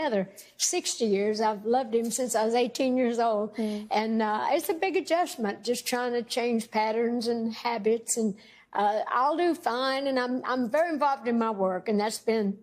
together 60 years. I've loved him since I was 18 years old. And it's a big adjustment, just trying to change patterns and habits. And I'll do fine, and I'm very involved in my work, and that's been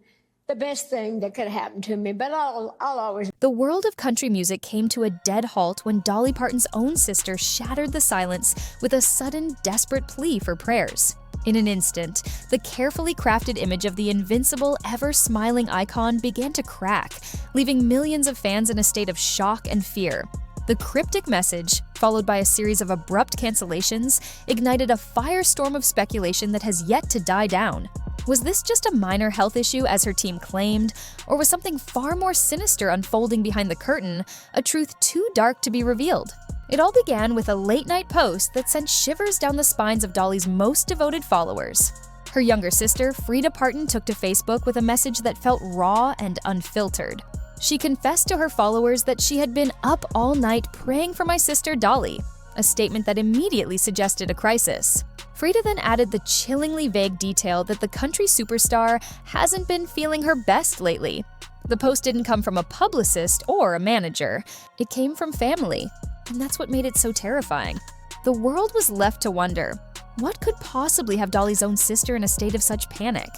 the best thing that could happen to me, but I'll always... The world of country music came to a dead halt when Dolly Parton's own sister shattered the silence with a sudden, desperate plea for prayers. In an instant, the carefully crafted image of the invincible, ever-smiling icon began to crack, leaving millions of fans in a state of shock and fear. The cryptic message, followed by a series of abrupt cancellations, ignited a firestorm of speculation that has yet to die down. Was this just a minor health issue as her team claimed, or was something far more sinister unfolding behind the curtain, a truth too dark to be revealed? It all began with a late-night post that sent shivers down the spines of Dolly's most devoted followers. Her younger sister, Freida Parton, took to Facebook with a message that felt raw and unfiltered. She confessed to her followers that she had been up all night praying for my sister Dolly, a statement that immediately suggested a crisis. Freida then added the chillingly vague detail that the country superstar hasn't been feeling her best lately. The post didn't come from a publicist or a manager. It came from family, and that's what made it so terrifying. The world was left to wonder, what could possibly have Dolly's own sister in a state of such panic?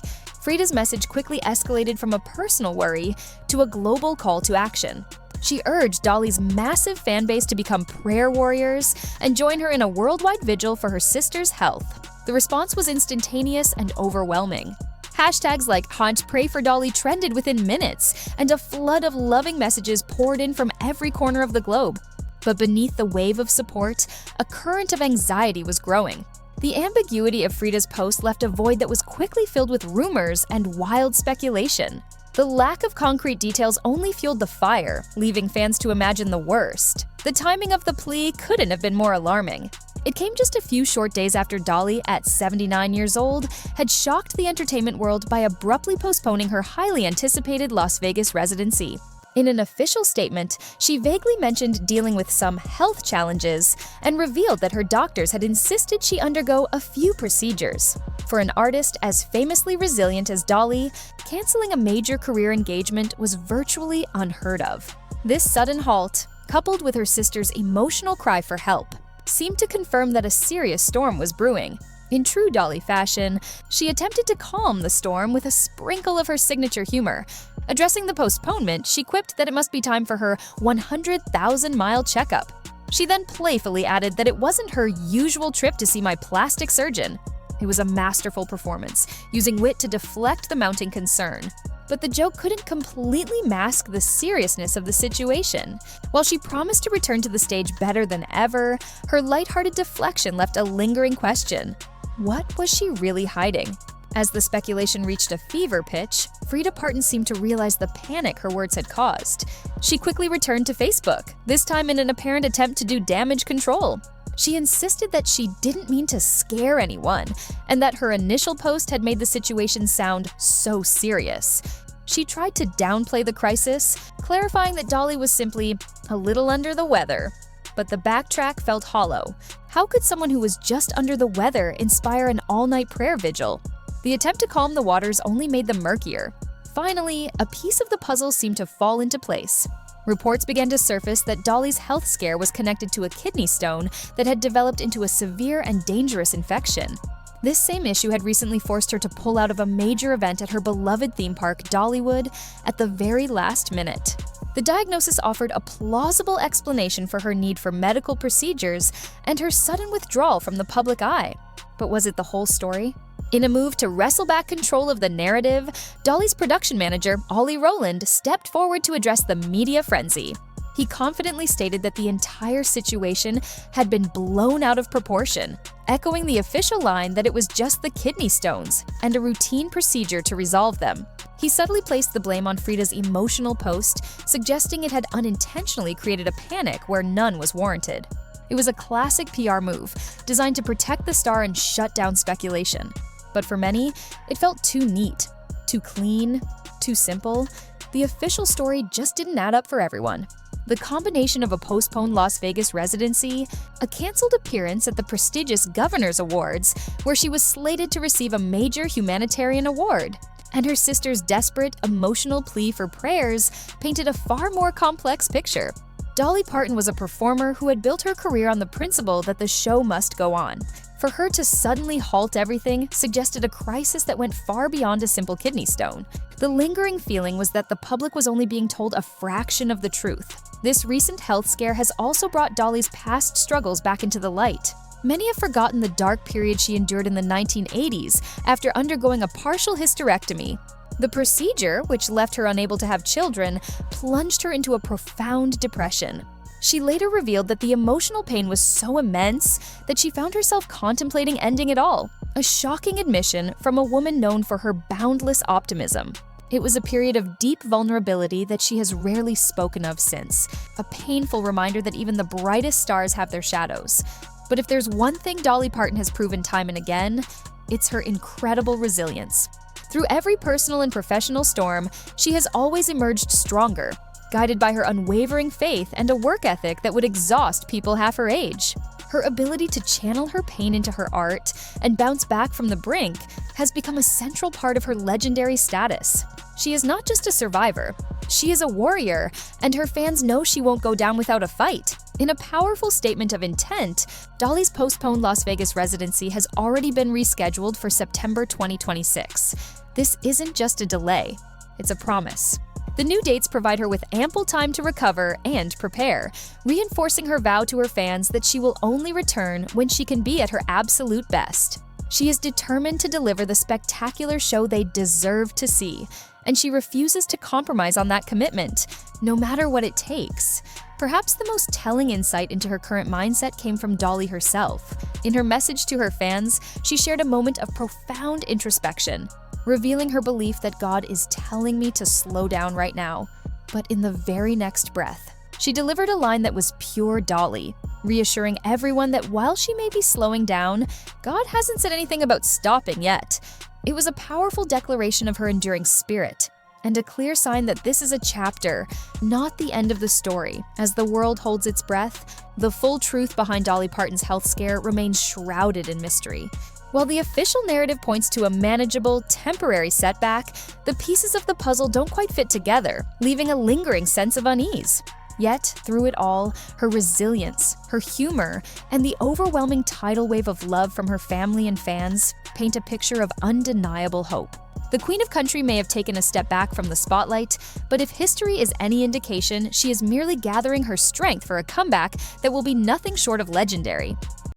Freida's message quickly escalated from a personal worry to a global call to action. She urged Dolly's massive fan base to become prayer warriors and join her in a worldwide vigil for her sister's health. The response was instantaneous and overwhelming. Hashtags like #PrayForDolly trended within minutes, and a flood of loving messages poured in from every corner of the globe. But beneath the wave of support, a current of anxiety was growing. The ambiguity of Freida's post left a void that was quickly filled with rumors and wild speculation. The lack of concrete details only fueled the fire, leaving fans to imagine the worst. The timing of the plea couldn't have been more alarming. It came just a few short days after Dolly, at 79 years old, had shocked the entertainment world by abruptly postponing her highly anticipated Las Vegas residency. In an official statement, she vaguely mentioned dealing with some health challenges and revealed that her doctors had insisted she undergo a few procedures. For an artist as famously resilient as Dolly, canceling a major career engagement was virtually unheard of. This sudden halt, coupled with her sister's emotional cry for help, seemed to confirm that a serious storm was brewing. In true Dolly fashion, she attempted to calm the storm with a sprinkle of her signature humor. Addressing the postponement, she quipped that it must be time for her 100,000-mile checkup. She then playfully added that it wasn't her usual trip to see my plastic surgeon. It was a masterful performance, using wit to deflect the mounting concern. But the joke couldn't completely mask the seriousness of the situation. While she promised to return to the stage better than ever, her lighthearted deflection left a lingering question. What was she really hiding? As the speculation reached a fever pitch, Freida Parton seemed to realize the panic her words had caused. She quickly returned to Facebook, this time in an apparent attempt to do damage control. She insisted that she didn't mean to scare anyone, and that her initial post had made the situation sound so serious. She tried to downplay the crisis, clarifying that Dolly was simply a little under the weather. But the backtrack felt hollow. How could someone who was just under the weather inspire an all-night prayer vigil? The attempt to calm the waters only made them murkier. Finally, a piece of the puzzle seemed to fall into place. Reports began to surface that Dolly's health scare was connected to a kidney stone that had developed into a severe and dangerous infection. This same issue had recently forced her to pull out of a major event at her beloved theme park, Dollywood, at the very last minute. The diagnosis offered a plausible explanation for her need for medical procedures and her sudden withdrawal from the public eye. But was it the whole story? In a move to wrestle back control of the narrative, Dolly's production manager, Ollie Rowland, stepped forward to address the media frenzy. He confidently stated that the entire situation had been blown out of proportion, echoing the official line that it was just the kidney stones and a routine procedure to resolve them. He subtly placed the blame on Freida's emotional post, suggesting it had unintentionally created a panic where none was warranted. It was a classic PR move, designed to protect the star and shut down speculation. But for many, it felt too neat, too clean, too simple. The official story just didn't add up for everyone. The combination of a postponed Las Vegas residency, a canceled appearance at the prestigious Governor's Awards, where she was slated to receive a major humanitarian award, And her sister's desperate, emotional plea for prayers painted a far more complex picture. Dolly Parton was a performer who had built her career on the principle that the show must go on. For her to suddenly halt everything suggested a crisis that went far beyond a simple kidney stone. The lingering feeling was that the public was only being told a fraction of the truth. This recent health scare has also brought Dolly's past struggles back into the light. Many have forgotten the dark period she endured in the 1980s after undergoing a partial hysterectomy. The procedure, which left her unable to have children, plunged her into a profound depression. She later revealed that the emotional pain was so immense that she found herself contemplating ending it all, a shocking admission from a woman known for her boundless optimism. It was a period of deep vulnerability that she has rarely spoken of since, a painful reminder that even the brightest stars have their shadows. But if there's one thing Dolly Parton has proven time and again, it's her incredible resilience. Through every personal and professional storm, she has always emerged stronger, guided by her unwavering faith and a work ethic that would exhaust people half her age. Her ability to channel her pain into her art and bounce back from the brink has become a central part of her legendary status. She is not just a survivor, she is a warrior, and her fans know she won't go down without a fight. In a powerful statement of intent, Dolly's postponed Las Vegas residency has already been rescheduled for September 2026. This isn't just a delay, it's a promise. The new dates provide her with ample time to recover and prepare, reinforcing her vow to her fans that she will only return when she can be at her absolute best. She is determined to deliver the spectacular show they deserve to see, and she refuses to compromise on that commitment, no matter what it takes. Perhaps the most telling insight into her current mindset came from Dolly herself. In her message to her fans, she shared a moment of profound introspection, revealing her belief that God is telling me to slow down right now. But in the very next breath, she delivered a line that was pure Dolly, reassuring everyone that while she may be slowing down, God hasn't said anything about stopping yet. It was a powerful declaration of her enduring spirit, and a clear sign that this is a chapter, not the end of the story. As the world holds its breath, the full truth behind Dolly Parton's health scare remains shrouded in mystery. While the official narrative points to a manageable, temporary setback, the pieces of the puzzle don't quite fit together, leaving a lingering sense of unease. Yet, through it all, her resilience, her humor, and the overwhelming tidal wave of love from her family and fans paint a picture of undeniable hope. The Queen of Country may have taken a step back from the spotlight, but if history is any indication, she is merely gathering her strength for a comeback that will be nothing short of legendary.